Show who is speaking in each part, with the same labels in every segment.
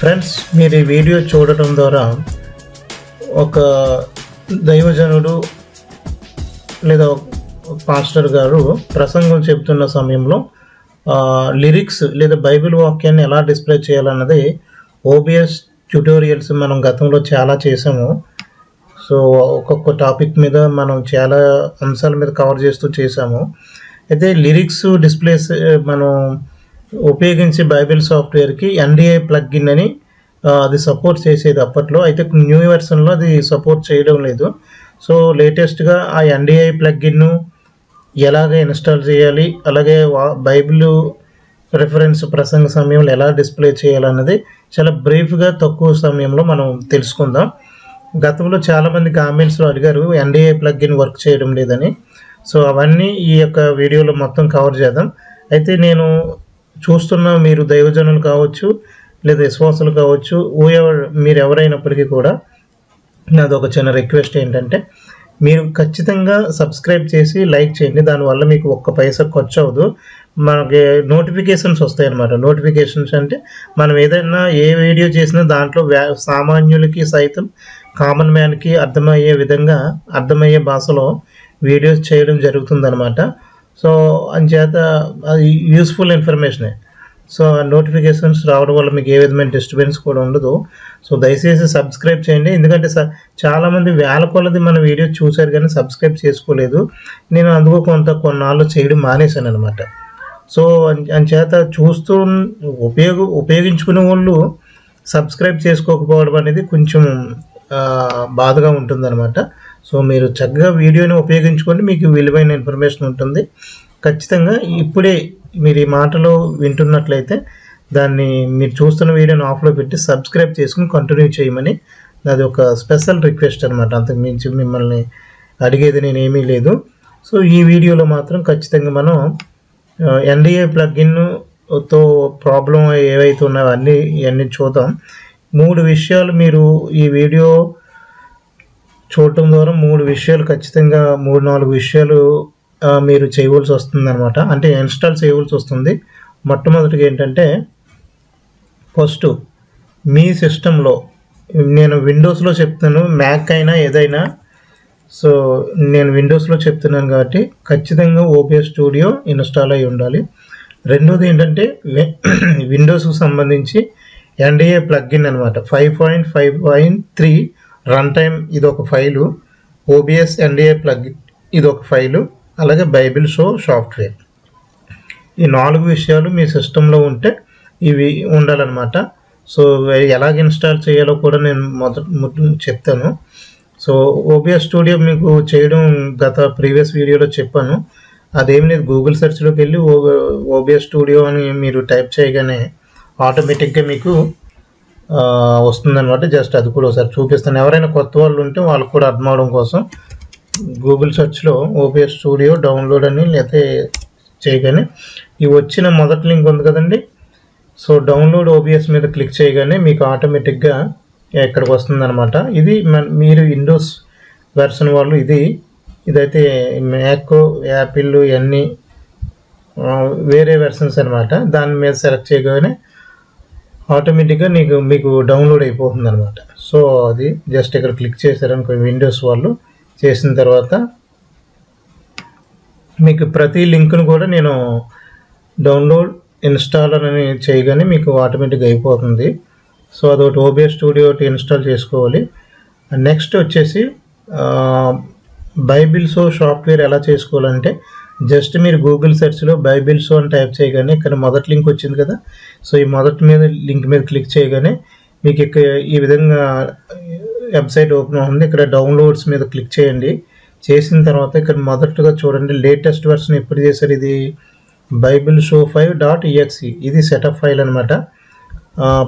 Speaker 1: Friends, మీరు ఈ video చూడటం ద్వారా ఒక దైవజనుడు లేదా పాస్టర్ గారు ప్రసంగం చెబుతున్న సమయంలో లిరిక్స్ లేదా బైబిల్ వాక్యాన్ని ఎలా డిస్ప్లే చేయాలన్నది ఓబిఎస్ ట్యుటోరియల్స్ మనం గతంలో చాలా చేసాము. సో ఒక్కొక్క టాపిక్ మీద మనం చాలా అంశాల మీద కవర్ చేస్తూ చేసాము. అయితే లిరిక్స్ డిస్ప్లేస్ మనం ఉపయోగించే బైబిల్ సాఫ్ట్వేర్కి NDI ప్లగ్ఇన్ అని అది సపోర్ట్ చేసేది అప్పట్లో. అయితే న్యూ వెర్షన్లో అది సపోర్ట్ చేయడం లేదు. సో లేటెస్ట్గా ఆ NDI ప్లగ్ఇన్ ఎలాగ ఇన్స్టాల్ చేయాలి, అలాగే బైబిల్ రెఫరెన్స్ ప్రసంగ సమయంలో ఎలా డిస్ప్లే చేయాలన్నది చాలా బ్రీఫ్గా తక్కువ సమయంలో మనం తెలుసుకుందాం. గతంలో చాలామంది కామెంట్స్లో అడిగారు NDI ప్లగ్ఇన్ వర్క్ చేయడం లేదని. సో అవన్నీ ఈ యొక్క వీడియోలో మొత్తం కవర్ చేద్దాం. అయితే నేను చూస్తున్న మీరు దైవజనులు కావచ్చు లేదా విశ్వాసులు కావచ్చు, మీరు ఎవరైనప్పటికీ కూడా నాది ఒక చిన్న రిక్వెస్ట్ ఏంటంటే, మీరు ఖచ్చితంగా సబ్స్క్రైబ్ చేసి లైక్ చేయండి. దానివల్ల మీకు ఒక్క పైసా ఖర్చు అవ్వదు. మనకి నోటిఫికేషన్స్ వస్తాయన్నమాట. నోటిఫికేషన్స్ అంటే మనం ఏదైనా ఏ వీడియో చేసినా దాంట్లో సామాన్యులకి సైతం కామన్ మ్యాన్కి అర్థమయ్యే విధంగా అర్థమయ్యే భాషలో వీడియోస్ చేయడం జరుగుతుందన్నమాట. సో అంచేత అది యూస్ఫుల్ ఇన్ఫర్మేషనే. సో నోటిఫికేషన్స్ రావడం వల్ల మీకు ఏ విధమైన డిస్టర్బెన్స్ కూడా ఉండదు. సో దయచేసి సబ్స్క్రైబ్ చేయండి. ఎందుకంటే చాలామంది వేల కొలది మన వీడియో చూశారు కానీ సబ్స్క్రైబ్ చేసుకోలేదు. నేను అందుకో కొన్నాళ్ళు చేయడం మానేశాను అనమాట. సో అంచేత చూస్తూ ఉపయోగించుకునే వాళ్ళు సబ్స్క్రైబ్ చేసుకోకపోవడం అనేది కొంచెం బాధగా ఉంటుందన్నమాట. సో మీరు చక్కగా వీడియోని ఉపయోగించుకొని మీకు విలువైన ఇన్ఫర్మేషన్ ఉంటుంది. ఖచ్చితంగా ఇప్పుడే మీరు ఈ మాటలు వింటున్నట్లయితే దాన్ని మీరు చూస్తున్న వీడియోని ఆఫ్లో పెట్టి సబ్స్క్రైబ్ చేసుకుని కంటిన్యూ చేయమని నాది ఒక స్పెషల్ రిక్వెస్ట్ అనమాట. అంతకు మించి మిమ్మల్ని అడిగేది నేనేమీ లేదు. సో ఈ వీడియోలో మాత్రం ఖచ్చితంగా మనం NDI ప్లగ్ఇన్తో ప్రాబ్లం ఏవైతే ఉన్నాయో ఇవన్నీ చూద్దాం. 3 విషయాలు మీరు ఈ వీడియో చూడటం ద్వారా 3 విషయాలు ఖచ్చితంగా 3-4 విషయాలు మీరు చేయవలసి వస్తుంది అనమాట. అంటే ఇన్స్టాల్ చేయవలసి వస్తుంది. మొట్టమొదటిగా ఏంటంటే, ఫస్ట్ మీ సిస్టంలో, నేను విండోస్లో చెప్తాను, మ్యాక్ అయినా ఏదైనా. సో నేను విండోస్లో చెప్తున్నాను కాబట్టి ఖచ్చితంగా OBS స్టూడియో ఇన్స్టాల్ అయి ఉండాలి. రెండోది ఏంటంటే, విండోస్కు సంబంధించి NDI ప్లగ్ఇన్ అనమాట. 5.5.3 రన్ టైమ్ ఇది ఒక ఫైలు, OBS NDI ప్లగ్ఇన్ ఇది ఒక ఫైలు, అలాగే బైబిల్ షో సాఫ్ట్వేర్. ఈ 4 విషయాలు మీ సిస్టంలో ఉంటే ఇవి ఉండాలన్నమాట. సో ఎలాగ ఇన్స్టాల్ చేయాలో కూడా నేను మొదట చెప్తాను. సో OBS స్టూడియో మీకు చేయడం గత ప్రీవియస్ వీడియోలో చెప్పాను. అదేం లేదు, గూగుల్ సెర్చ్లోకి వెళ్ళి OBS స్టూడియో అని మీరు టైప్ చేయగానే ఆటోమేటిక్గా మీకు వస్తుందన్నమాట. జస్ట్ అది కూడా ఒకసారి చూపిస్తాను. ఎవరైనా కొత్త వాళ్ళు ఉంటే వాళ్ళకు కూడా అర్థం అవడం కోసం గూగుల్ సెర్చ్లో OBS స్టూడియో డౌన్లోడ్ అని లేకపోతే చేయగానే ఈ వచ్చిన మొదటి లింక్ ఉంది కదండి. సో డౌన్లోడ్ OBS మీద క్లిక్ చేయగానే మీకు ఆటోమేటిక్గా ఇక్కడికి వస్తుందన్నమాట. ఇది మీరు విండోస్ వెర్షన్ వాళ్ళు ఇదైతే మ్యాక్, యాపిల్ ఇవన్నీ వేరే వెర్షన్స్ అనమాట. దాని మీద సెలెక్ట్ చేయగానే ఆటోమేటిక్గా మీకు డౌన్లోడ్ అయిపోతుంది అనమాట. సో అది జస్ట్ ఇక్కడ క్లిక్ చేశారనుకో విండోస్ వాళ్ళు, చేసిన తర్వాత మీకు ప్రతి లింక్ను కూడా నేను డౌన్లోడ్ ఇన్స్టాల్ అని చేయగానే మీకు ఆటోమేటిక్గా అయిపోతుంది. సో అదొకటి OBS స్టూడియో ఒకటి ఇన్స్టాల్ చేసుకోవాలి. నెక్స్ట్ వచ్చేసి బైబిల్ షో సాఫ్ట్వేర్ ఎలా చేసుకోవాలంటే, జస్ట్ మీరు గూగుల్ సెర్చ్లో బైబిల్ షో అని టైప్ చేయగానే ఇక్కడ మొదటి లింక్ వచ్చింది కదా. సో ఈ మొదటి లింక్ మీద క్లిక్ చేయగానే మీకు ఇక్కడ ఈ విధంగా వెబ్సైట్ ఓపెన్ అవుతుంది. ఇక్కడ డౌన్లోడ్స్ మీద క్లిక్ చేయండి. చేసిన తర్వాత ఇక్కడ మొదటగా చూడండి, లేటెస్ట్ వెర్షన్ ఎప్పుడు చేశారు, ఇది బైబిల్ షో 5.exe. ఇది సెటప్ ఫైల్ అనమాట.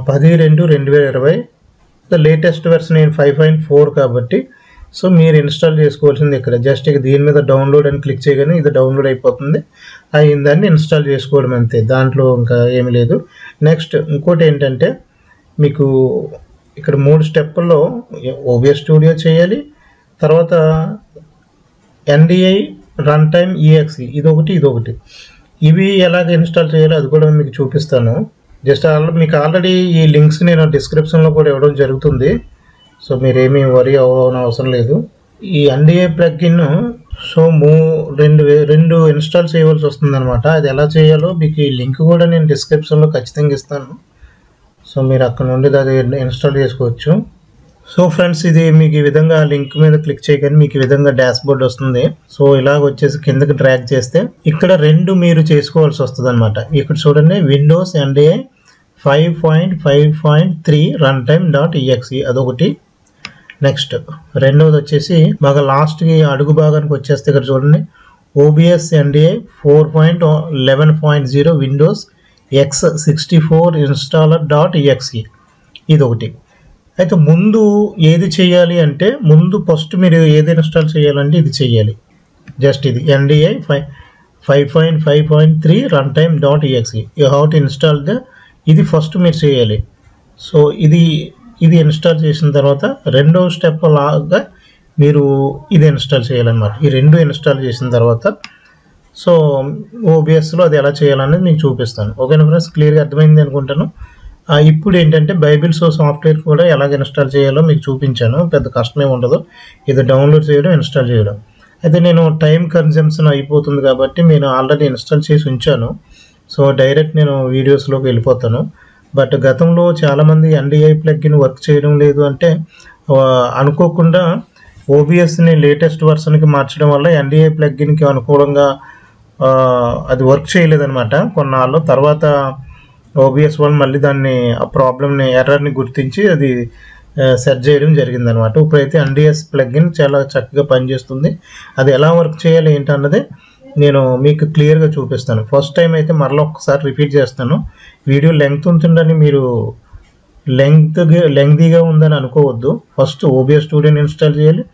Speaker 1: 10/2/2020. లేటెస్ట్ వెర్షన్ 5.4 కాబట్టి సో మీరు ఇన్స్టాల్ చేసుకోవాల్సింది ఇక్కడ జస్ట్ దీని మీద డౌన్లోడ్ అని క్లిక్ చేయగానే ఇది డౌన్లోడ్ అయిపోతుంది. దాన్ని ఇన్స్టాల్ చేసుకోవడం అంతే, దాంట్లో ఇంకా ఏమి లేదు. నెక్స్ట్ ఇంకోటి ఏంటంటే, మీకు ఇక్కడ 3 స్టెప్పుల్లో OBS స్టూడియో చేయాలి, తర్వాత NDI రన్ టైమ్ exe ఇదొకటి. ఇవి ఎలాగ ఇన్స్టాల్ చేయాలో అది కూడా మీకు చూపిస్తాను. జస్ట్ మీకు ఆల్రెడీ ఈ లింక్స్ నేను డిస్క్రిప్షన్లో కూడా ఇవ్వడం జరుగుతుంది. సో మీరేమీ వరీ అవసరం లేదు. ఈ ఎన్డిఏ ప్లగ్ఇన్ సో రెండు ఇన్స్టాల్ చేయవలసి వస్తుంది అనమాట. అది ఎలా చేయాలో మీకు ఈ లింక్ కూడా నేను డిస్క్రిప్షన్లో ఖచ్చితంగా ఇస్తాను. సో మీరు అక్కడ నుండి అది ఇన్స్టాల్ చేసుకోవచ్చు. సో ఫ్రెండ్స్, ఇది మీకు ఈ విధంగా లింక్ మీద క్లిక్ చేయగానే మీకు ఈ విధంగా డాష్ బోర్డ్ వస్తుంది. సో ఇలాగ వచ్చేసి కిందకి డ్రాగ్ చేస్తే ఇక్కడ రెండు మీరు చేసుకోవాల్సి వస్తుంది అనమాట. ఇక్కడ చూడండి, విండోస్ ఎన్డిఏ 5.5.3 runtime.exe అదొకటి. నెక్స్ట్ రెండవది వచ్చేసి బాగా లాస్ట్కి అడుగు భాగానికి వచ్చేస్తే ఇక్కడ చూడండి, OBS NDA 4.11.0 Windows x64 installer.exe ఇదొకటి. అయితే ముందు ఏది చేయాలి అంటే, ముందు ఫస్ట్ మీరు ఏది ఇన్స్టాల్ చేయాలంటే ఇది చేయాలి. జస్ట్ ఇది NDA 5.5.3 runtime.exe you have to install ఇది ఫస్ట్ మీరు చేయాలి. సో ఇది ఇన్స్టాల్ చేసిన తర్వాత రెండో స్టెప్ లాగా మీరు ఇది ఇన్స్టాల్ చేయాలన్నమాట. ఈ రెండు ఇన్స్టాల్ చేసిన తర్వాత సో ఓబిఎస్లో అది ఎలా చేయాలనేది మీకు చూపిస్తాను. ఓకేనా ఫ్రెండ్స్, క్లియర్గా అర్థమైంది అనుకుంటాను. ఇప్పుడు ఏంటంటే బైబిల్ సో సాఫ్ట్వేర్ కూడా ఎలాగ ఇన్స్టాల్ చేయాలో మీకు చూపించాను. పెద్ద కష్టమే ఉండదు, ఇది డౌన్లోడ్ చేయడం, ఇన్స్టాల్ చేయడం. అయితే నేను టైం కన్జంప్షన్ అయిపోతుంది కాబట్టి నేను ఆల్రెడీ ఇన్స్టాల్ చేసి ఉంచాను. సో డైరెక్ట్ నేను వీడియోస్లోకి వెళ్ళిపోతాను. బట్ గతంలో చాలామంది ఎన్డిఐ ప్లగ్ఇన్ వర్క్ చేయడం లేదు అంటే అనుకోకుండా ఓబిఎస్ని లేటెస్ట్ వర్షన్కి మార్చడం వల్ల ఎన్డిఐ ప్లగ్ఇన్కి అనుకూలంగా అది వర్క్ చేయలేదన్నమాట కొన్నాళ్ళు. తర్వాత ఓబిఎస్ వాళ్ళు మళ్ళీ దాన్ని ఆ ప్రాబ్లమ్ని ఎర్రర్ని గుర్తించి అది సెట్ చేయడం జరిగిందనమాట. ఇప్పుడైతే ఎన్డిఎస్ ప్లగ్ఇన్ చాలా చక్కగా పనిచేస్తుంది. అది ఎలా వర్క్ చేయాలి ఏంటన్నది నేను మీకు క్లియర్గా చూపిస్తాను. ఫస్ట్ టైం అయితే మరలా ఒక్కసారి రిపీట్ చేస్తాను. వీడియో లెంగ్త్ ఉంటుందని మీరు లెంగ్తీగా ఉందని అనుకోవద్దు. ఫస్ట్ ఓబిఎస్ స్టూడియోని ఇన్స్టాల్ చేయాలి,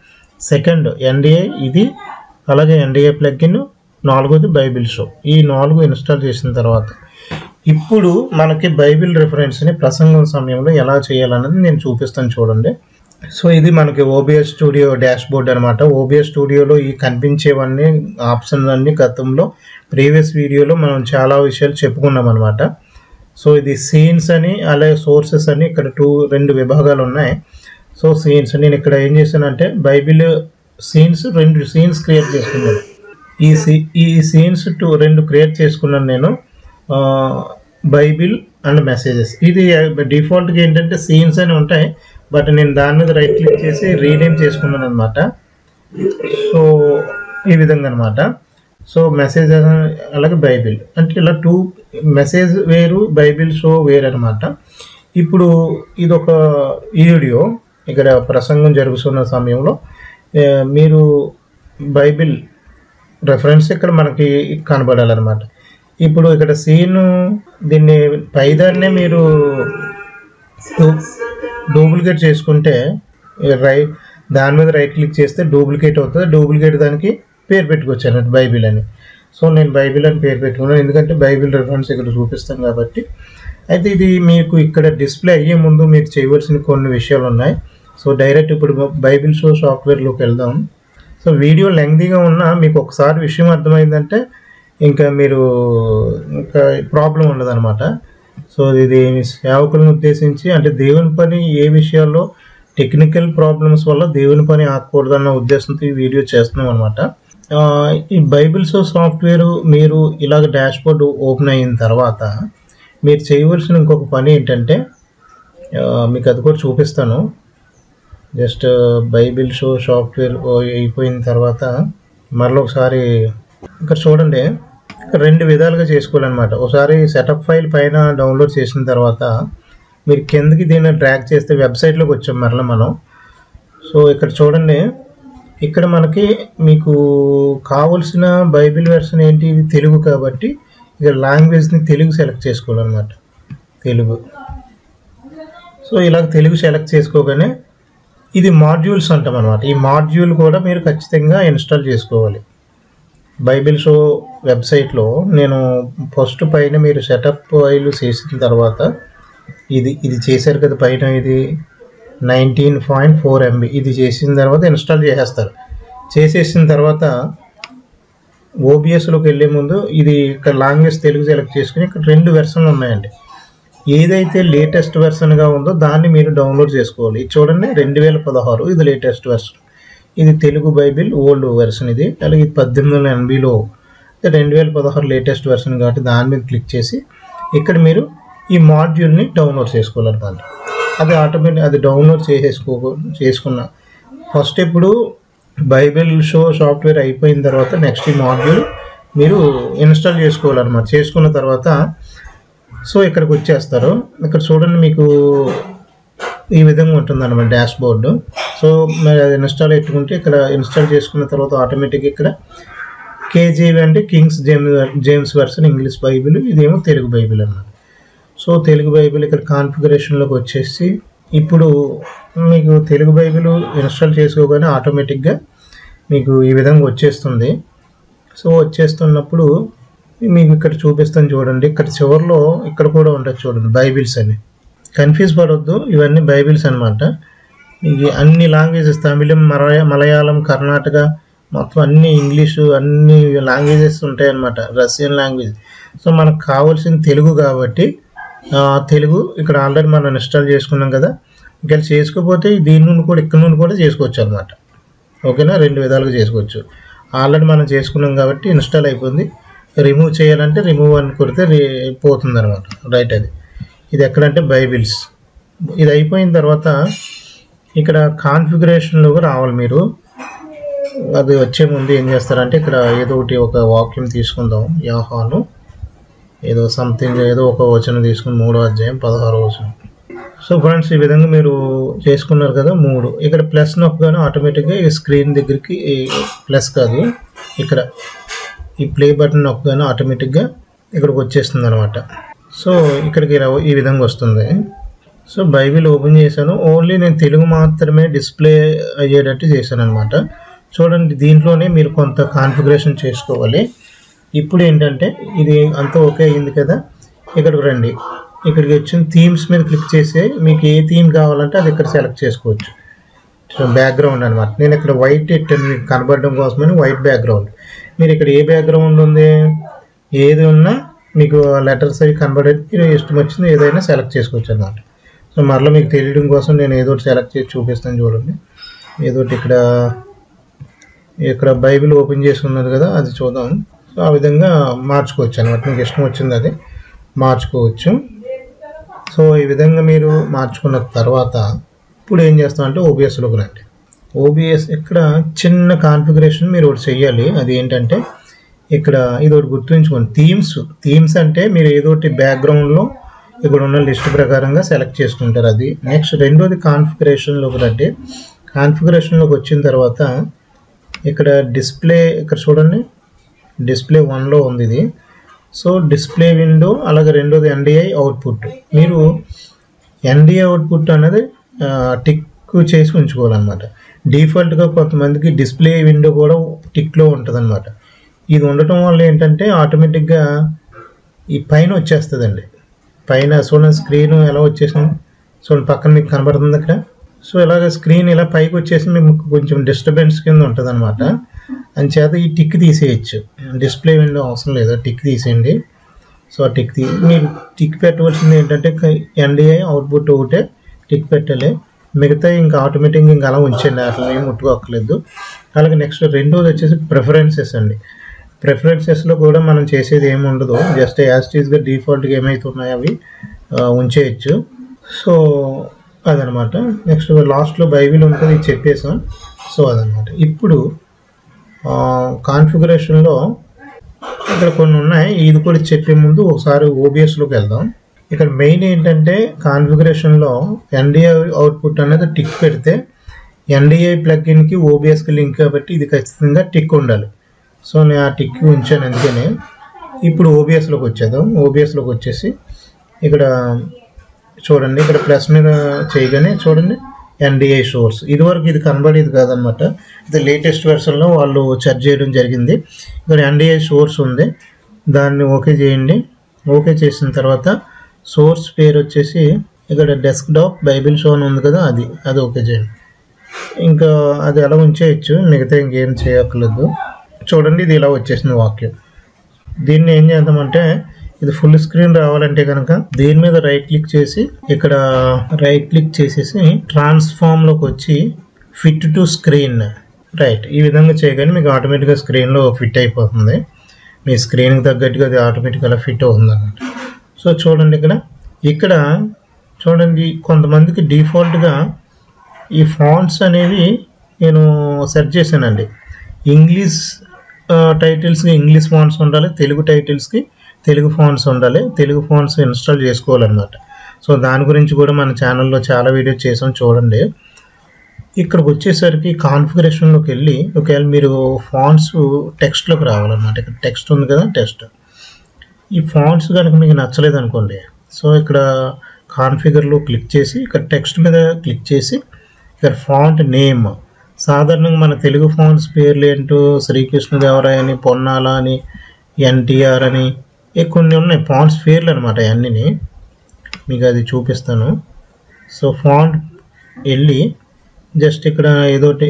Speaker 1: సెకండ్ ఎన్డిఏ ఇది, అలాగే ఎన్డిఏ ప్లగ్ఇన్, నాలుగోది బైబిల్ షో. ఈ 4 ఇన్స్టాల్ చేసిన తర్వాత ఇప్పుడు మనకి బైబిల్ రిఫరెన్స్ని ప్రసంగం సమయంలో ఎలా చేయాలన్నది నేను చూపిస్తాను చూడండి. సో ఇది మనకి ఓబిఎస్ స్టూడియో డాష్ బోర్డ్ అనమాట. ఓబిఎస్ స్టూడియోలో ఈ కనిపించేవన్నీ ఆప్షన్స్ అన్నీ గతంలో ప్రీవియస్ వీడియోలో మనం చాలా విషయాలు చెప్పుకున్నాం అనమాట. సో ఇది సీన్స్ అని అలాగే సోర్సెస్ అని ఇక్కడ రెండు విభాగాలు ఉన్నాయి. సో సీన్స్ నేను ఇక్కడ ఏం చేశానంటే బైబిల్ సీన్స్ 2 సీన్స్ క్రియేట్ చేసుకున్నాను. ఈ సీన్స్ 2 క్రియేట్ చేసుకున్నాను నేను, బైబిల్ అండ్ మెసేజెస్. ఇది డిఫాల్ట్గా ఏంటంటే సీన్స్ అని ఉంటాయి, బట్ నేను దాని మీద రైట్ క్లిక్ చేసి రీనేమ్ చేసుకున్నాను అనమాట. సో ఈ విధంగా అనమాట. సో మెసేజ్ అలాగే బైబిల్ అంటే ఇలా 2 మెసేజ్ వేరు, బైబిల్ షో వేరు అనమాట. ఇప్పుడు ఇదొక వీడియో, ఇక్కడ ప్రసంగం జరుగుతున్న సమయంలో మీరు బైబిల్ రెఫరెన్స్ ఇక్కడ మనకి కనబడాలన్నమాట. ఇప్పుడు ఇక్కడ సీను దీన్ని పైదాన్నే మీరు డూప్లికేట్ చేసుకుంటే దాని మీద రైట్ క్లిక్ చేస్తే డూప్లికేట్ అవుతుంది. డూప్లికేట్ దానికి పేరు పెట్టుకొచ్చాను బైబిల్ అని. సో నేను బైబిల్ అని పేరు పెట్టుకున్నాను, ఎందుకంటే బైబిల్ రెఫరెన్స్ ఇక్కడ చూపిస్తాను కాబట్టి. అయితే ఇది మీకు ఇక్కడ డిస్ప్లే అయ్యే ముందు మీరు చేయవలసిన కొన్ని విషయాలు ఉన్నాయి. సో డైరెక్ట్ ఇప్పుడు బైబిల్ షో సాఫ్ట్వేర్లోకి వెళ్దాం. సో వీడియో లెంగ్తీగా ఉన్నా మీకు ఒకసారి విషయం అర్థమైందంటే ఇంకా మీరు ఇంకా ప్రాబ్లం ఉండదు అనమాట. సో ఇది సేవకులను ఉద్దేశించి అంటే దేవుని పని ఏ విషయాల్లో టెక్నికల్ ప్రాబ్లమ్స్ వల్ల దేవుని పని ఆకూడదన్న ఉద్దేశంతో ఈ వీడియో చేస్తున్నాం అనమాట. ఈ బైబిల్ షో సాఫ్ట్వేర్ మీరు ఇలాగ డాష్ బోర్డ్ ఓపెన్ అయిన తర్వాత మీరు చేయవలసిన ఇంకొక పని ఏంటంటే మీకు అది కూడా చూపిస్తాను. జస్ట్ బైబిల్ షో సాఫ్ట్వేర్ అయిపోయిన తర్వాత మరలా ఒకసారి ఇక్కడ చూడండి, 2 విధాలుగా చేసుకోవాలన్నమాట. ఒకసారి సెటప్ ఫైల్ పైన డౌన్లోడ్ చేసిన తర్వాత మీరు కిందకి దీన్ని డ్రాగ్ చేస్తే వెబ్సైట్లోకి వచ్చాం మరలా మనం. సో ఇక్కడ చూడండి, ఇక్కడ మనకి మీకు కావలసిన బైబిల్ వెర్షన్ ఏంటి, ఇది తెలుగు కాబట్టి ఇక్కడ లాంగ్వేజ్ని తెలుగు సెలెక్ట్ చేసుకోవాలన్నమాట, తెలుగు. సో ఇలా తెలుగు సెలెక్ట్ చేసుకోగానే ఇది మాడ్యూల్స్ అంటాం అనమాట. ఈ మాడ్యూల్ కూడా మీరు ఖచ్చితంగా ఇన్స్టాల్ చేసుకోవాలి. బైబిల్ షో వెబ్సైట్లో నేను ఫస్ట్ పైన మీరు సెటప్ ఫైల్ చేసిన తర్వాత ఇది చేశారు కదా పైన, ఇది 19.4 MB. ఇది చేసిన తర్వాత ఇన్స్టాల్ చేసేస్తారు. చేసేసిన తర్వాత ఓబిఎస్లోకి వెళ్ళే ముందు ఇది ఇక్కడ లాంగ్వేజ్ తెలుగు సెలెక్ట్ చేసుకుని ఇక్కడ 2 వెర్షన్లు ఉన్నాయండి. ఏదైతే లేటెస్ట్ వెర్షన్గా ఉందో దాన్ని మీరు డౌన్లోడ్ చేసుకోవాలి. ఇది చూడండి 2016 ఇది లేటెస్ట్ వెర్షన్. ఇది తెలుగు బైబిల్ ఓల్డ్ వెర్షన్ ఇది. అలాగే 1880లో 2016 లేటెస్ట్ వెర్షన్ కాబట్టి దాని మీద క్లిక్ చేసి ఇక్కడ మీరు ఈ మాడ్యూల్ని డౌన్లోడ్ చేసుకోవాలన్నమాట. అది ఆటోమేటిక్ అది డౌన్లోడ్ చేసుకున్న ఫస్ట్ ఇప్పుడు బైబిల్ షో సాఫ్ట్వేర్ అయిపోయిన తర్వాత నెక్స్ట్ ఈ మాడ్యూల్ మీరు ఇన్స్టాల్ చేసుకోవాలన్నమాట. చేసుకున్న తర్వాత సో ఇక్కడికి వచ్చేస్తారు. ఇక్కడ చూడండి మీకు ఈ విధంగా ఉంటుంది అన్నమాట డాష్ బోర్డు. సో మీరు అది ఇన్స్టాల్ పెట్టుకుంటే ఇక్కడ ఇన్స్టాల్ చేసుకున్న తర్వాత ఆటోమేటిక్గా ఇక్కడ కేజీవి అంటే Kings James version English Bible, ఇదేమో తెలుగు బైబిల్ అన్నమాట. సో తెలుగు బైబిల్ ఇక్కడ కాన్ఫిగరేషన్లోకి వచ్చేసి ఇప్పుడు మీకు తెలుగు బైబిల్ ఇన్స్టాల్ చేసుకోగానే ఆటోమేటిక్గా మీకు ఈ విధంగా వచ్చేస్తుంది. సో వచ్చేస్తున్నప్పుడు మీకు ఇక్కడ చూపిస్తాను చూడండి. ఇక్కడ చివరిలో ఇక్కడ కూడా ఉంటుంది చూడండి బైబిల్స్ అని. కన్ఫ్యూజ్ పడవద్దు, ఇవన్నీ బైబిల్స్ అనమాట. మీకు అన్ని లాంగ్వేజెస్ తమిళం, మలయాళం, కర్ణాటక మొత్తం అన్ని ఇంగ్లీషు అన్ని లాంగ్వేజెస్ ఉంటాయి అన్నమాట. Russian language. సో మనకు కావాల్సిన తెలుగు కాబట్టి తెలుగు ఇక్కడ ఆల్రెడీ మనం ఇన్స్టాల్ చేసుకున్నాం కదా. ఇంకా చేసుకోకపోతే దీని నుండి కూడా ఇక్కడ నుండి కూడా చేసుకోవచ్చు అనమాట. ఓకేనా, 2 విధాలుగా చేసుకోవచ్చు. ఆల్రెడీ మనం చేసుకున్నాం కాబట్టి ఇన్స్టాల్ అయిపోయింది. రిమూవ్ చేయాలంటే రిమూవ్ అని కొడితే పోతుంది అనమాట. రైట్, అది ఇది ఎక్కడంటే బైబిల్స్. ఇది అయిపోయిన తర్వాత ఇక్కడ కాన్ఫిగరేషన్లోకి రావాలి మీరు. అది వచ్చే ముందు ఏం చేస్తారంటే ఇక్కడ ఏదో ఒకటి ఒక వాక్యం తీసుకుందాం. యోహాను ఏదో సంథింగ్ ఏదో ఒక వచనం తీసుకుని 3వ అధ్యాయం 16వ వచనం. సో ఫ్రెండ్స్ ఈ విధంగా మీరు చేసుకున్నారు కదా 3. ఇక్కడ ప్లస్ నొక్కగానే ఆటోమేటిక్గా ఈ స్క్రీన్ దగ్గరికి ప్లస్ కాదు ఇక్కడ ఈ ప్లే బటన్ నొక్కగానే ఆటోమేటిక్గా ఇక్కడికి వచ్చేస్తుంది అనమాట. సో ఇక్కడికి ఈ విధంగా వస్తుంది. సో బైబిల్ ఓపెన్ చేశాను. ఓన్లీ నేను తెలుగు మాత్రమే డిస్ప్లే అయ్యేటట్టు చేశాను అనమాట. చూడండి దీంట్లోనే మీరు కొంత కాన్ఫిగరేషన్ చేసుకోవాలి. ఇప్పుడు ఏంటంటే ఇది అంతా ఓకే అయింది కదా. ఇక్కడికి రండి. ఇక్కడికి వచ్చిన థీమ్స్ మీద క్లిక్ చేసి మీకు ఏ థీమ్ కావాలంటే అది ఇక్కడ సెలెక్ట్ చేసుకోవచ్చు. బ్యాక్గ్రౌండ్ అనమాట. నేను ఇక్కడ వైట్ ఇట్టాను మీకు కనబడడం కోసమని వైట్ బ్యాక్గ్రౌండ్. మీరు ఇక్కడ ఏ బ్యాక్గ్రౌండ్ ఉంది ఏది ఉన్నా మీకు లెటర్స్ అవి కనబడేది మీరు ఇష్టం వచ్చింది ఏదైనా సెలెక్ట్ చేసుకోవచ్చు అన్నమాట. సో మరలా మీకు తెలియడం కోసం నేను ఏదో ఒకటి సెలెక్ట్ చేసి చూపిస్తాను చూడండి. ఏదో ఒకటి ఇక్కడ బైబిల్ ఓపెన్ చేసి ఉన్నది కదా, అది చూద్దాం. సో ఆ విధంగా మార్చుకోవచ్చు అన్నమాట. మీకు ఇష్టం వచ్చింది అది మార్చుకోవచ్చు. సో ఈ విధంగా మీరు మార్చుకున్న తర్వాత ఇప్పుడు ఏం చేస్తామంటే ఓబిఎస్లోకి రండి. ఓబిఎస్ ఇక్కడ చిన్న కాన్ఫిగరేషన్ మీరు ఒకటి చెయ్యాలి. అది ఏంటంటే ఇక్కడ ఇది ఒకటి గుర్తుంచుకోండి. థీమ్స్ అంటే మీరు ఏదో ఒకటి బ్యాక్గ్రౌండ్లో ఇక్కడ ఉన్న లిస్ట్ ప్రకారంగా సెలెక్ట్ చేసుకుంటారు. అది నెక్స్ట్ రెండోది కాన్ఫిగరేషన్లోకి రండి. కాన్ఫిగరేషన్లోకి వచ్చిన తర్వాత ఇక్కడ డిస్ప్లే ఇక్కడ చూడండి డిస్ప్లే 1లో ఉంది ఇది. సో డిస్ప్లే విండో అలాగే రెండోది ఎన్డిఐ అవుట్పుట్. మీరు ఎన్డిఐ అవుట్పుట్ అనేది టిక్ చేసి ఉంచుకోవాలన్నమాట. డిఫాల్ట్గా కొంతమందికి డిస్ప్లే విండో కూడా టిక్లో ఉంటుంది అనమాట. ఇది ఉండటం వల్ల ఏంటంటే ఆటోమేటిక్గా ఈ పైన వచ్చేస్తుందండి. పైన చూడండి స్క్రీన్ ఎలా వచ్చేసింది చూడండి, పక్కన మీకు కనబడుతుంది అక్కడ. సో ఇలాగ స్క్రీన్ ఇలా పైకి వచ్చేసి మీకు కొంచెం డిస్టర్బెన్స్ కింద ఉంటుంది అనమాట. అంచేత ఈ టిక్ తీసేయచ్చు. డిస్ప్లే విండో అవసరం లేదు, టిక్ తీసేయండి. సో ఆ మీరు టిక్ పెట్టవలసింది ఏంటంటే ఎన్డిఐ అవుట్పుట్ ఒకటే టిక్ పెట్టాలి. మిగతా ఇంకా ఆటోమేటిక్గా ఇంకా అలా ఉంచండి, అట్లా ఏం ముట్టుకోక్కర్లేదు. అలాగే నెక్స్ట్ రెండోది వచ్చేసి ప్రిఫరెన్సెస్ అండి. ప్రిఫరెన్సెస్లో కూడా మనం చేసేది ఏమి ఉండదు, జస్ట్ యాస్టీస్గా డిఫాల్ట్గా ఏమవుతున్నాయో అవి ఉంచేయచ్చు. సో అదనమాట. నెక్స్ట్ లాస్ట్లో బైబిల్ ఉంటుంది, ఇది చెప్పేసాం. సో అదనమాట. ఇప్పుడు కాన్ఫిగరేషన్లో ఇక్కడ కొన్ని ఉన్నాయి, ఇది కూడా చెప్పే ముందు ఒకసారి ఓబిఎస్లోకి వెళ్దాం. ఇక్కడ మెయిన్ ఏంటంటే కాన్ఫిగరేషన్లో ఎన్డిఐ అవుట్పుట్ అనేది టిక్ పెడితే ఎన్డిఐ ప్లగ్ఇన్కి ఓబిఎస్కి లింక్ కాబట్టి ఇది ఖచ్చితంగా టిక్ ఉండాలి. సో నేను ఆ టిక్ ఉంచాను అందుకనే. ఇప్పుడు ఓబిఎస్లోకి వచ్చేద్దాం. ఓబిఎస్లోకి వచ్చేసి ఇక్కడ చూడండి, ఇక్కడ ప్లస్ మీద చేయగానే చూడండి ఎన్డిఐ సోర్స్. ఇదివరకు ఇది కనబడేది కాదనమాట. ఇది లేటెస్ట్ వెర్షన్లో వాళ్ళు సెర్చ్ చేయడం జరిగింది. ఇక్కడ ఎన్డిఐ సోర్స్ ఉంది, దాన్ని ఓకే చేయండి. ఓకే చేసిన తర్వాత సోర్స్ పేరు వచ్చేసి ఇక్కడ డెస్క్టాప్ బైబిల్ షో అని ఉంది కదా, అది ఓకే చేయండి. ఇంకా అది అలా ఉంచేయచ్చు, మిగతా ఇంకేం చేయక్కర్లేదు. చూడండి ఇది ఇలా వచ్చేసింది వాక్యం. దీన్ని ఏం చేద్దామంటే ఇది ఫుల్ స్క్రీన్ రావాలంటే కనుక దీని మీద రైట్ క్లిక్ చేసి ఇక్కడ రైట్ క్లిక్ చేసేసి ట్రాన్స్ఫార్మ్ లోకి వచ్చి ఫిట్ టు స్క్రీన్ రైట్ ఈ విధంగా చేయగానే మీకు ఆటోమేటిక్గా స్క్రీన్లో ఫిట్ అయిపోతుంది. మీ స్క్రీన్కి తగ్గట్టుగా అది ఆటోమేటిక్గా ఫిట్ అవుతుంది అన్నమాట. సో చూడండి ఇక్కడ చూడండి కొంతమందికి డిఫాల్ట్గా ఈ ఫాంట్స్ అనేవి నేను సెర్చ్ చేశానండి. ఇంగ్లీష్ టైటిల్స్కి ఇంగ్లీష్ ఫాంట్స్ ఉండాలి, తెలుగు టైటిల్స్కి తెలుగు ఫాంట్స్ ఉండాలి, తెలుగు ఫాంట్స్ ఇన్స్టాల్ చేసుకోవాలన్నమాట. సో దాని గురించి కూడా మన ఛానల్లో చాలా వీడియోస్ చేసాం చూడండి. ఇక్కడికి వచ్చేసరికి కాన్ఫిగరేషన్లోకి వెళ్ళి ఒకవేళ మీరు ఫాంట్స్ టెక్స్ట్లోకి రావాలన్నమాట. ఇక్కడ టెక్స్ట్ ఉంది కదా, టెక్స్ట్ ఈ ఫాంట్స్ కనుక మీకు నచ్చలేదు అనుకోండి, సో ఇక్కడ కాన్ఫిగర్లో క్లిక్ చేసి ఇక్కడ టెక్స్ట్ మీద క్లిక్ చేసి ఇక్కడ ఫాంట్ నేమ్ సాధారణంగా మన తెలుగు ఫాంట్స్ పేర్లు ఏంటో శ్రీకృష్ణదేవరాయ అని, పొన్నాల అని, ఎన్టీఆర్ అని కొన్ని ఉన్నాయి ఫాంట్స్ పేర్లు అనమాట. అన్నీ మీకు అది చూపిస్తాను. సో ఫాంట్ వెళ్ళి జస్ట్ ఇక్కడ ఏదోటి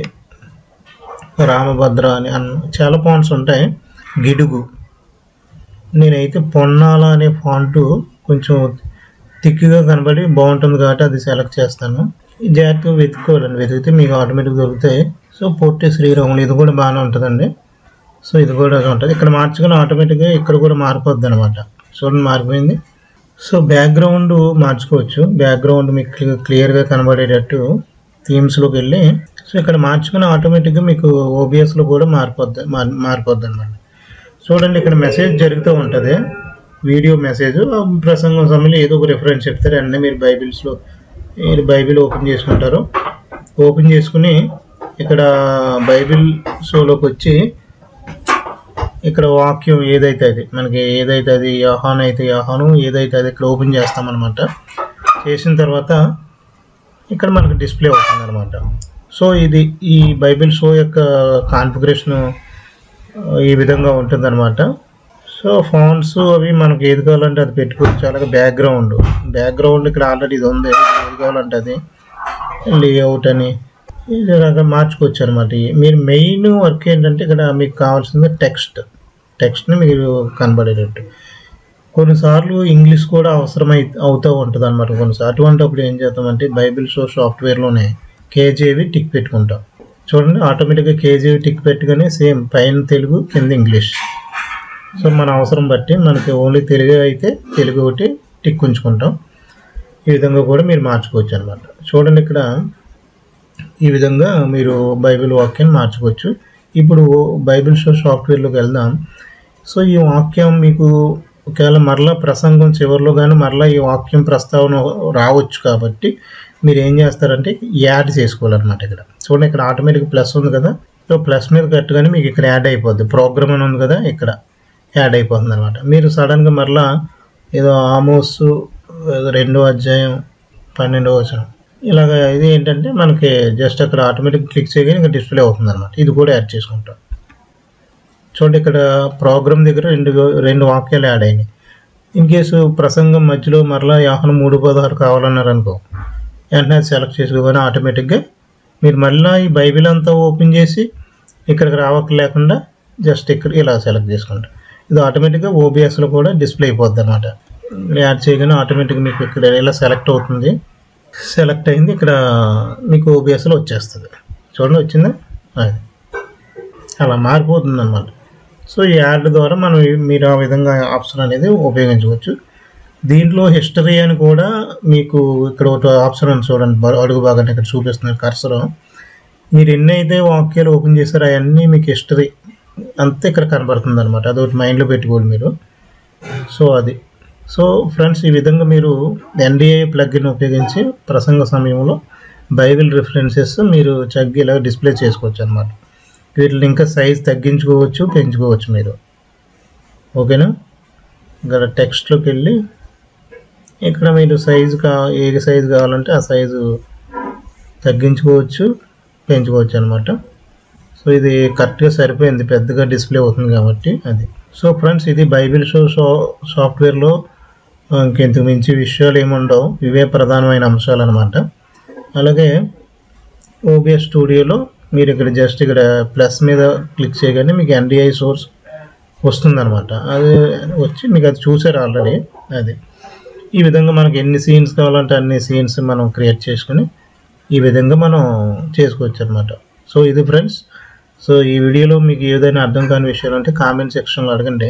Speaker 1: రామభద్ర అని చాలా ఫాంట్స్ ఉంటాయి. గిడుగు నేనైతే పొన్నాల అనే ఫాంట్ కొంచెం థిక్గా కనబడి బాగుంటుంది కాబట్టి అది సెలెక్ట్ చేస్తాను. జాగ్రత్తగా వెతుక్కోవాలండి, వెతికితే మీకు ఆటోమేటిక్గా దొరుకుతాయి. సో పొట్టి శ్రీరాములు ఇది కూడా బాగానే ఉంటుందండి. సో ఇది కూడా ఉంటుంది. ఇక్కడ మార్చుకుని ఆటోమేటిక్గా ఇక్కడ కూడా మారిపోద్ది అనమాట. చూడండి మారిపోయింది. సో బ్యాక్గ్రౌండ్ మార్చుకోవచ్చు. బ్యాక్గ్రౌండ్ మీకు క్లియర్గా కనబడేటట్టు థీమ్స్లోకి వెళ్ళి సో ఇక్కడ మార్చుకుని ఆటోమేటిక్గా మీకు ఓబిఎస్లో కూడా మారిపోద్ది అనమాట. చూడండి ఇక్కడ మెసేజ్ జరుగుతూ ఉంటుంది, వీడియో మెసేజ్ ప్రసంగం సమయంలో ఏదో ఒక రిఫరెన్స్ చెప్తారు. అన్నీ మీరు బైబిల్ ఓపెన్ చేసుకుంటారు. ఓపెన్ చేసుకుని ఇక్కడ బైబిల్ షోలోకి వచ్చి ఇక్కడ వాక్యం ఏదైతే అది మనకి ఏదైతే అది యోహాను అయితే యోహాను ఏదైతే అది ఇక్కడ ఓపెన్ చేస్తామన్నమాట. చేసిన తర్వాత ఇక్కడ మనకు డిస్ప్లే అవుతుంది అనమాట. సో ఇది ఈ బైబిల్ షో యొక్క కాన్ఫిగరేషన్ ఈ విధంగా ఉంటుంది అనమాట. సో ఫాంట్స్ అవి మనకి ఏది కావాలంటే అది పెట్టుకోవచ్చు. అలాగే బ్యాక్గ్రౌండ్ ఇక్కడ ఆల్రెడీ ఇది ఉంది, ఏది కావాలంటే అది లేఅవుట్ అని ఇది రకంగా మార్చుకోవచ్చు అనమాట. మీరు మెయిన్ వర్క్ ఏంటంటే ఇక్కడ మీకు కావాల్సింది టెక్స్ట్ని మీరు కనబడేటట్టు. కొన్నిసార్లు ఇంగ్లీష్ కూడా అవుతూ ఉంటుంది అనమాట. కొన్నిసార్లు అటువంటిప్పుడు ఏం చేస్తామంటే బైబిల్ షో సాఫ్ట్వేర్లోనే కేజేవి టిక్ పెట్టుకుంటాం. చూడండి ఆటోమేటిక్గా కేజీవి టిక్ పెట్టుకొని సేమ్ పైన తెలుగు కింద ఇంగ్లీష్. సో మన అవసరం బట్టి మనకి ఓన్లీ తెలుగు అయితే తెలుగు ఒకటి టిక్ ఉంచుకుంటాం. ఈ విధంగా కూడా మీరు మార్చుకోవచ్చు అనమాట. చూడండి ఇక్కడ ఈ విధంగా మీరు బైబిల్ వాక్యాన్ని మార్చుకోవచ్చు. ఇప్పుడు బైబిల్ షో సాఫ్ట్వేర్లోకి వెళ్దాం. సో ఈ వాక్యం మీకు ఒకవేళ మరలా ప్రసంగం చివరిలో కానీ మరలా ఈ వాక్యం ప్రస్తావన రావచ్చు కాబట్టి మీరు ఏం చేస్తారంటే యాడ్ చేసుకోవాలన్నమాట. ఇక్కడ చూడండి ఇక్కడ ఆటోమేటిక్ ప్లస్ ఉంది కదా, సో ప్లస్ మీద కట్టుగానే మీకు ఇక్కడ యాడ్ అయిపోద్ది. ప్రోగ్రామ్ అని ఉంది కదా, ఇక్కడ యాడ్ అయిపోతుంది అనమాట. మీరు సడన్గా మరలా ఏదో ఆమోస్ 2వ అధ్యాయం 12వ వచనం ఇలాగ ఇది ఏంటంటే మనకి జస్ట్ అక్కడ ఆటోమేటిక్ క్లిక్ చేయగానే ఇంకా డిస్ప్లే అవుతుంది అనమాట. ఇది కూడా యాడ్ చేసుకుంటాం. చూడండి ఇక్కడ ప్రోగ్రామ్ దగ్గర రెండు వాక్యాలు యాడ్ అయినాయి. ఇన్ కేసు ప్రసంగం మధ్యలో మరలా యోహాను 3:16 కావాలన్నారు అనుకో, వెంటనే సెలెక్ట్ చేసుకోగానే ఆటోమేటిక్గా మీరు మళ్ళీ ఈ బైబిల్ అంతా ఓపెన్ చేసి ఇక్కడికి రావక్కర్లేకుండా జస్ట్ ఇక్కడ ఇలా సెలెక్ట్ చేసుకుంటాం. ఇది ఆటోమేటిక్గా ఓబిఎస్లో కూడా డిస్ప్లే అయిపోద్ది అనమాట. యాడ్ చేయగానే ఆటోమేటిక్గా మీకు ఇక్కడ ఇలా సెలెక్ట్ అవుతుంది. సెలెక్ట్ అయింది ఇక్కడ మీకు ఓబిఎస్లో వచ్చేస్తుంది. చూడండి వచ్చిందా, అది అలా మారిపోతుంది అన్నమాట. సో ఈ యాడ్ ద్వారా మీరు ఆ విధంగా ఆప్షన్ అనేది ఉపయోగించవచ్చు. దీంట్లో హిస్టరీ అని కూడా మీకు ఇక్కడ ఒక ఆప్షన్ అని చూడండి, అడుగు భాగాన్ని ఇక్కడ చూపిస్తున్నారు కర్సర్. మీరు ఎన్నైతే వాక్యాలు ఓపెన్ చేశారో అవన్నీ మీకు హిస్టరీ అంతా ఇక్కడ కనబడుతుంది అనమాట. అదొకటి మైండ్లో పెట్టుకోండి మీరు. సో అది సో ఫ్రెండ్స్ ఈ విధంగా మీరు ఎన్డిఐ ప్లగ్ఇన్ ఉపయోగించి ప్రసంగ సమయంలో బైబిల్ రిఫరెన్సెస్ మీరు చక్కగా ఇలా డిస్ప్లే చేసుకోవచ్చు అనమాట. వీటిని ఇంకా సైజ్ తగ్గించుకోవచ్చు, పెంచుకోవచ్చు మీరు. ఓకేనా, ఇక్కడ టెక్స్ట్లోకి వెళ్ళి ఇక్కడ మీరు ఏ సైజు కావాలంటే ఆ సైజు తగ్గించుకోవచ్చు, పెంచుకోవచ్చు అనమాట. సో ఇది కరెక్ట్గా సరిపోయింది, పెద్దగా డిస్ప్లే అవుతుంది కాబట్టి అది. సో ఫ్రెండ్స్ ఇది బైబిల్ షో సాఫ్ట్వేర్లో ఇంకెంతకు మించి విషయాలు ఏముండవు, ఇవే ప్రధానమైన అంశాలు అనమాట. అలాగే ఓబిఎస్ స్టూడియోలో మీరు ఇక్కడ జస్ట్ ఇక్కడ ప్లస్ మీద క్లిక్ చేయగానే మీకు ఎన్డిఐ సోర్స్ వస్తుందన్నమాట. అది వచ్చి మీకు అది చూసారు ఆల్రెడీ. అది ఈ విధంగా మనకి ఎన్ని సీన్స్ కావాలంటే అన్ని సీన్స్ మనం క్రియేట్ చేసుకుని ఈ విధంగా మనం చేసుకోవచ్చు అనమాట. సో ఇది ఫ్రెండ్స్. సో ఈ వీడియోలో మీకు ఏదైనా అర్థం కాని విషయాలు అంటే కామెంట్ సెక్షన్లో అడగండి.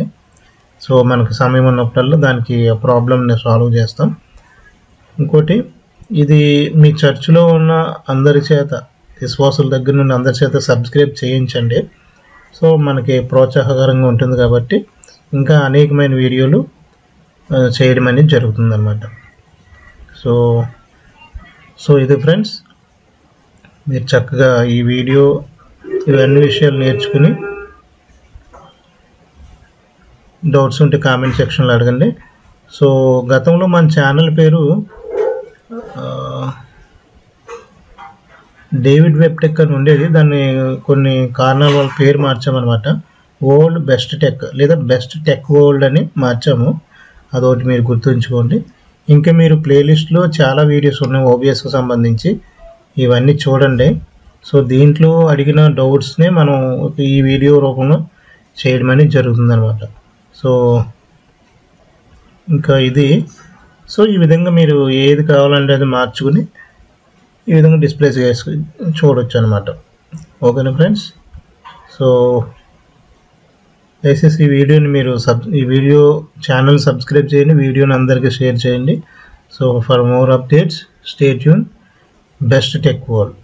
Speaker 1: సో మనకు సమయం ఉన్నప్పుడల్లా దానికి ప్రాబ్లమ్ని సాల్వ్ చేస్తాం. ఇంకోటి, ఇది మీ చర్చిలో ఉన్న అందరి చేత, విశ్వాసుల దగ్గర నుండి అందరి చేత సబ్స్క్రైబ్ చేయించండి. సో మనకి ప్రోత్సాహకరంగా ఉంటుంది కాబట్టి ఇంకా అనేకమైన వీడియోలు చేయడం అనేది జరుగుతుందన్నమాట. సో ఇది ఫ్రెండ్స్. మీరు చక్కగా ఈ వీడియో ఇవన్నీ విషయాలు నేర్చుకుని డౌట్స్ ఉంటే కామెంట్ సెక్షన్లో అడగండి. సో గతంలో మన ఛానల్ పేరు డేవిడ్ వెబ్ టెక్ అని ఉండేది. దాన్ని కొన్ని కారణాల వల్ల పేరు మార్చామన్నమాట. వరల్డ్ బెస్ట్ టెక్ లేదా బెస్ట్ టెక్ వరల్డ్ అని మార్చాము. అదొకటి మీరు గుర్తుంచుకోండి. ఇంకా మీరు ప్లేలిస్ట్లో చాలా వీడియోస్ ఉన్నాయి ఓబిఎస్కి సంబంధించి, ఇవన్నీ చూడండి. సో దీంట్లో అడిగిన డౌట్స్ని మనం ఈ వీడియో రూపంలో చేయడం అనేది జరుగుతుందన్నమాట. సో ఇంకా ఇది. సో ఈ విధంగా మీరు ఏది కావాలంటే అది మార్చుకుని ఈ విధంగా డిస్ప్లే చూడొచ్చు అనమాట. ఓకేనా ఫ్రెండ్స్. సో దయచేసి ఈ వీడియోని మీరు ఈ వీడియో ఛానల్ సబ్స్క్రైబ్ చేయండి, వీడియోని అందరికీ షేర్ చేయండి. So for more updates stay tune. Best tech world.